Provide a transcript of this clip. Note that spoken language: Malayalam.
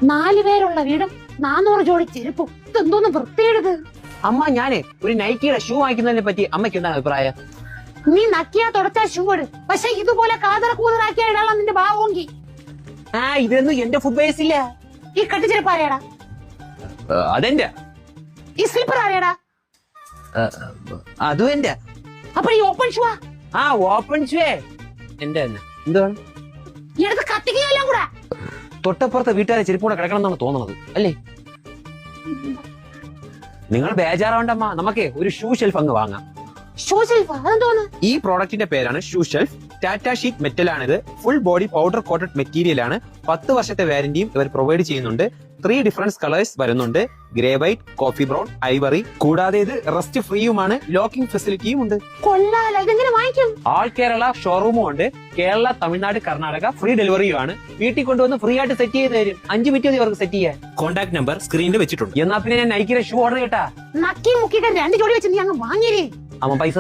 4 പേരുള്ള വീടും 400 ജോഡി ചെരുപ്പും ഇതെന്തോന്ന് വൃത്തിയെടുത്. അമ്മ ഞാനേ ഒരു നൈക്കിയുടെ ഷൂ വാങ്ങിക്കുന്നതിനെ പറ്റി അമ്മയ്ക്ക് എന്താണ് അഭിപ്രായം? നീ നക്കിയാ തുടച്ചാ ഷൂ ഇട്, പക്ഷെ ഇതുപോലെ കാതറ കൂതറാക്കിയ ഇടാനുള്ള നിന്റെ ഭാവമെങ്കിൽ. ഇതൊന്നും എന്റെ ഫുഡ് ബേസ് ഇല്ല. ഈ കട്ടിച്ചെരുപ്പ് ആരെയാടാ? അതെന്റെ. ഈ സ്ലിപ്പർ ആരെയാടാ? അതും എന്റെ. അപ്പൊ ഈ ഓപ്പൺ ഷൂ? ഓപ്പൺ ഷൂ എന്റെ തന്നെ. എന്താണ് ഈ അടുത്ത് കത്തിക്കുകയെല്ലാം കൂടെ? തൊട്ടപ്പുറത്തെ വീട്ടുകാരെ ചെരുപ്പൂടെ കിടക്കണം എന്നാണ് തോന്നുന്നത് അല്ലേ? നിങ്ങൾ ബേജാറാവണ്ടമ്മ, നമുക്കേ ഒരു ഷൂ ഷെൽഫ് അങ്ങ് വാങ്ങാം. Shoe shelf? അതെന്തോന്ന്? ഈ പ്രോഡക്റ്റിന്റെ പേരാണ് shoe shelf. Tata sheet metal ആണിത്. Full body powder coated material ആണ്. 10 വർഷത്തെ വാരന്റിയും ഇവർ പ്രൊവൈഡ് ചെയ്യുന്നുണ്ട്. 3 ഡിഫറൻസ് കളേഴ്സ് വരുന്നുണ്ട്: grey white, coffee brown, ivory. കൂടാതെ ഇത് റസ്റ്റ് ഫ്രീയുമാണ്. ലോക്കിംഗ് ഫെസിലിറ്റിയും ഉണ്ട്. കൊള്ളാലോ. ഇതെങ്ങനെ വാങ്ങിക്കും? ആൾ കേരള ഷോറൂമും ഉണ്ട്. കേരള, തമിഴ്നാട്, കർണാടക ഫ്രീ ഡെലിവറിയും ആണ്. വീട്ടിൽ കൊണ്ടുവന്ന് ഫ്രീ ആയിട്ട് സെറ്റ് ചെയ്ത് തരും. 5 മിനിറ്റ് മതി അവർക്ക് സെറ്റ് ചെയ്യാൻ. കോൺടാക്ട് നമ്പർ സ്ക്രീനിൽ വെച്ചിട്ടുണ്ട്. എന്നാ പിന്നെ ഞാൻ നൈക്കിയുടെ ഷൂ ഓർഡർ ചെയ്യട്ടാ? നക്കി മുക്കിയിട്ട് 2 ജോഡി വെച്ച് നീ അങ്ങ് വാങ്ങിയേ. അമ്മ പൈസ